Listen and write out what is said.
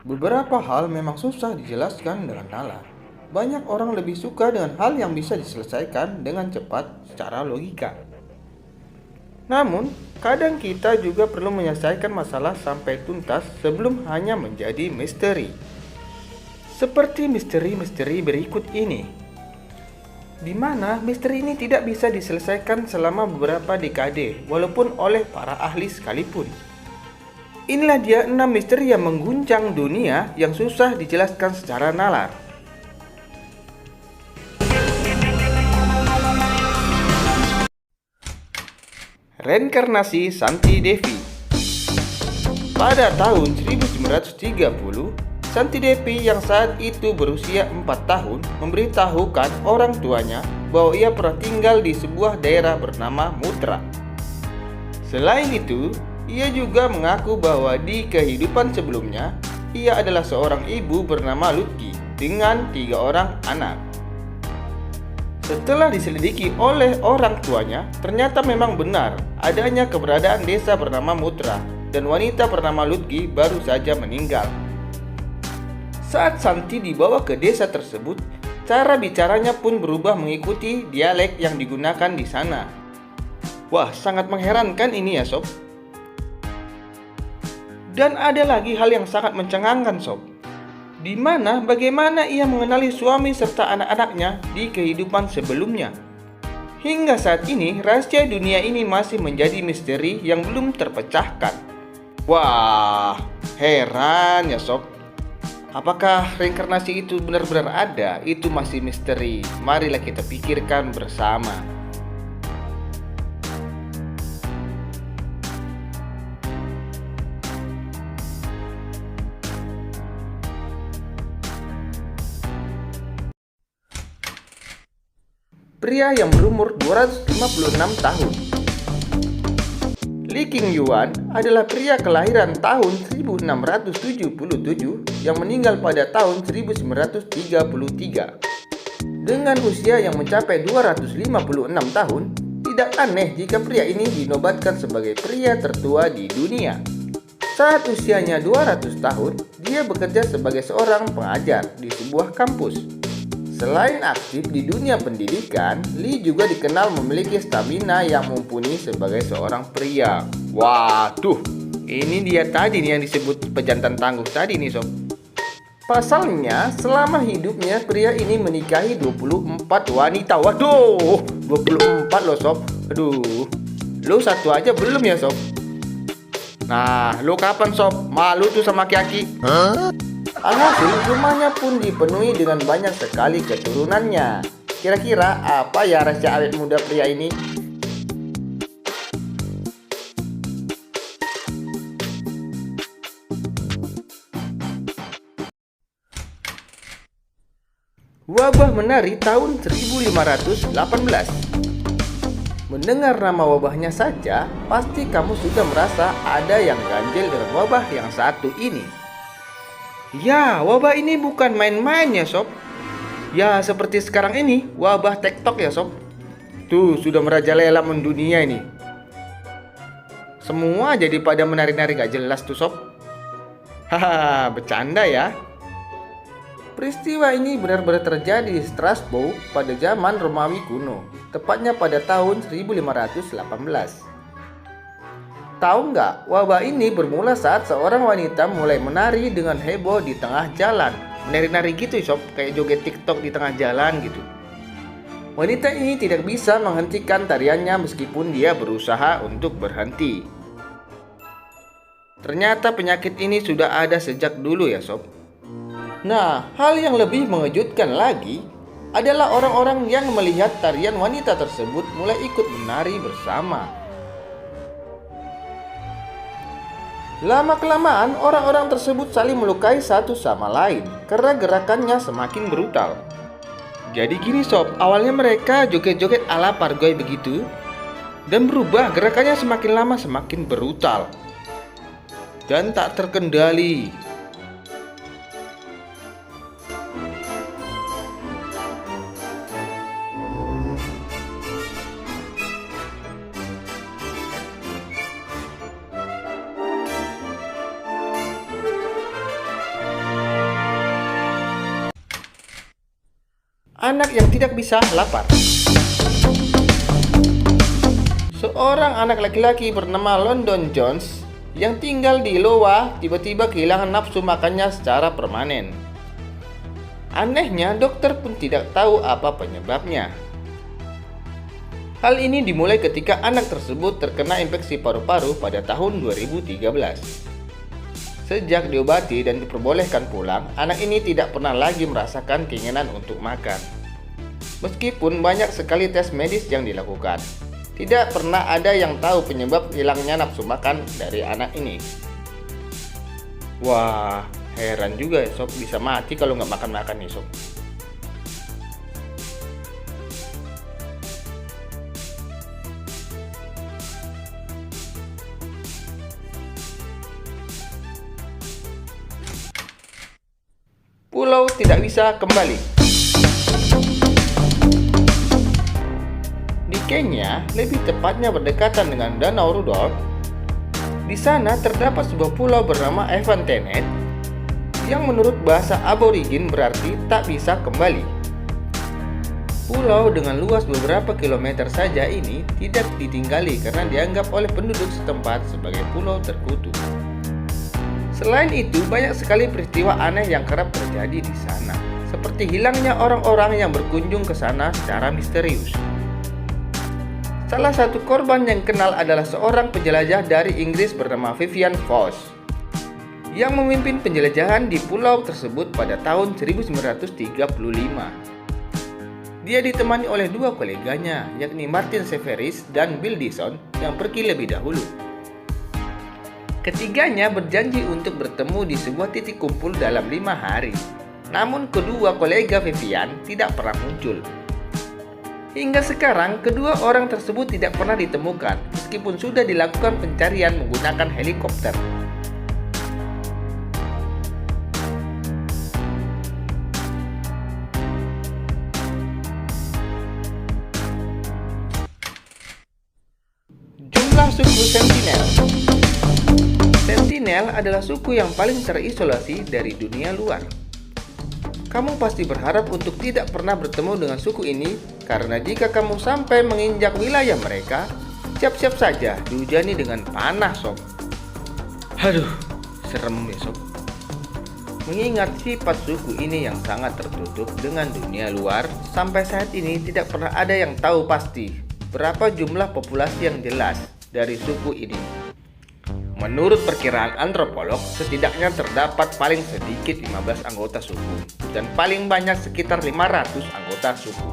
Beberapa hal memang susah dijelaskan dengan nalar. Banyak orang lebih suka dengan hal yang bisa diselesaikan dengan cepat secara logika. Namun, kadang kita juga perlu menyelesaikan masalah sampai tuntas sebelum hanya menjadi misteri. Seperti misteri-misteri berikut ini, di mana misteri ini tidak bisa diselesaikan selama beberapa dekade, walaupun oleh para ahli sekalipun. Inilah dia 6 misteri yang mengguncang dunia yang susah dijelaskan secara nalar. Reinkarnasi Santi Devi. Pada tahun 1930, Santi Devi yang saat itu berusia 4 tahun memberitahukan orang tuanya bahwa ia pernah tinggal di sebuah daerah bernama Mutra. Selain itu, ia juga mengaku bahwa di kehidupan sebelumnya, ia adalah seorang ibu bernama Lutki dengan 3 orang anak. Setelah diselidiki oleh orang tuanya, ternyata memang benar adanya keberadaan desa bernama Mutra dan wanita bernama Lutki baru saja meninggal. Saat Santi dibawa ke desa tersebut, cara bicaranya pun berubah mengikuti dialek yang digunakan di sana. Wah, sangat mengherankan ini ya sob. Dan ada lagi hal yang sangat mencengangkan sob, di mana bagaimana ia mengenali suami serta anak-anaknya di kehidupan sebelumnya. Hingga saat ini, rahasia dunia ini masih menjadi misteri yang belum terpecahkan. Wah, heran ya sob. Apakah reinkarnasi itu benar-benar ada? Itu masih misteri. Marilah kita pikirkan bersama. Pria yang berumur 256 tahun. Li Qingyuan adalah pria kelahiran tahun 1677 yang meninggal pada tahun 1933. Dengan usia yang mencapai 256 tahun, tidak aneh jika pria ini dinobatkan sebagai pria tertua di dunia. Saat usianya 200 tahun, dia bekerja sebagai seorang pengajar di sebuah kampus. Selain aktif di dunia pendidikan, Li juga dikenal memiliki stamina yang mumpuni sebagai seorang pria. Waduh, ini dia tadi nih yang disebut pejantan tangguh tadi nih sob. Pasalnya, selama hidupnya pria ini menikahi 24 wanita. Waduh, 24 loh sob. Aduh, lo satu aja belum ya sob? Nah, lo kapan sob? Malu tuh sama aki-aki. Alhasil, rumahnya pun dipenuhi dengan banyak sekali keturunannya. Kira-kira apa ya rahasia awet muda pria ini? Wabah menari tahun 1518. Mendengar nama wabahnya saja, pasti kamu sudah merasa ada yang ganjil dengan wabah yang satu ini. Ya, wabah ini bukan main-main ya sob. Ya, seperti sekarang ini, wabah TikTok ya sob. Tuh, sudah merajalela mendunia ini. Semua jadi pada menari-nari gak jelas tuh sob. Haha, bercanda ya. Peristiwa ini benar-benar terjadi di Strasbourg pada zaman Romawi kuno, tepatnya pada tahun 1518. Tahu nggak, wabah ini bermula saat seorang wanita mulai menari dengan heboh di tengah jalan. Menari-nari gitu sob, kayak joget TikTok di tengah jalan gitu. Wanita ini tidak bisa menghentikan tariannya meskipun dia berusaha untuk berhenti. Ternyata penyakit ini sudah ada sejak dulu ya sob. Nah, hal yang lebih mengejutkan lagi adalah orang-orang yang melihat tarian wanita tersebut mulai ikut menari bersama. Lama-kelamaan, orang-orang tersebut saling melukai satu sama lain karena gerakannya semakin brutal. Jadi gini sob, awalnya mereka joget-joget ala pargoy begitu, dan berubah gerakannya semakin lama semakin brutal dan tak terkendali. Anak yang tidak bisa lapar. Seorang anak laki-laki bernama London Jones yang tinggal di Iowa tiba-tiba kehilangan nafsu makannya secara permanen. Anehnya, dokter pun tidak tahu apa penyebabnya. Hal ini dimulai ketika anak tersebut terkena infeksi paru-paru pada tahun 2013. Sejak diobati dan diperbolehkan pulang, anak ini tidak pernah lagi merasakan keinginan untuk makan. Meskipun banyak sekali tes medis yang dilakukan, tidak pernah ada yang tahu penyebab hilangnya nafsu makan dari anak ini. Wah, heran juga ya sob, bisa mati kalau nggak makan-makan nih sob. Pulau tidak bisa kembali. Di Kenya, lebih tepatnya berdekatan dengan Danau Rudolf, di sana terdapat sebuah pulau bernama Evan Tenet yang menurut bahasa aborigin berarti tak bisa kembali. Pulau dengan luas beberapa kilometer saja ini tidak ditinggali karena dianggap oleh penduduk setempat sebagai pulau terkutuk. Selain itu, banyak sekali peristiwa aneh yang kerap terjadi di sana, seperti hilangnya orang-orang yang berkunjung ke sana secara misterius. Salah satu korban yang kenal adalah seorang penjelajah dari Inggris bernama Vivian Foss yang memimpin penjelajahan di pulau tersebut pada tahun 1935. Dia ditemani oleh dua koleganya, yakni Martin Severis dan Bill Dixon yang pergi lebih dahulu. Ketiganya berjanji untuk bertemu di sebuah titik kumpul dalam 5 hari. Namun kedua kolega Vivian tidak pernah muncul. Hingga sekarang, kedua orang tersebut tidak pernah ditemukan meskipun sudah dilakukan pencarian menggunakan helikopter. Jumlah suku Sentinel. Sentinel adalah suku yang paling terisolasi dari dunia luar. Kamu pasti berharap untuk tidak pernah bertemu dengan suku ini, karena jika kamu sampai menginjak wilayah mereka, siap-siap saja dihujani dengan panah sob. Aduh, serem ya sob. Mengingat sifat suku ini yang sangat tertutup dengan dunia luar, sampai saat ini tidak pernah ada yang tahu pasti berapa jumlah populasi yang jelas dari suku ini. Menurut perkiraan antropolog, setidaknya terdapat paling sedikit 15 anggota suku dan paling banyak sekitar 500 anggota suku.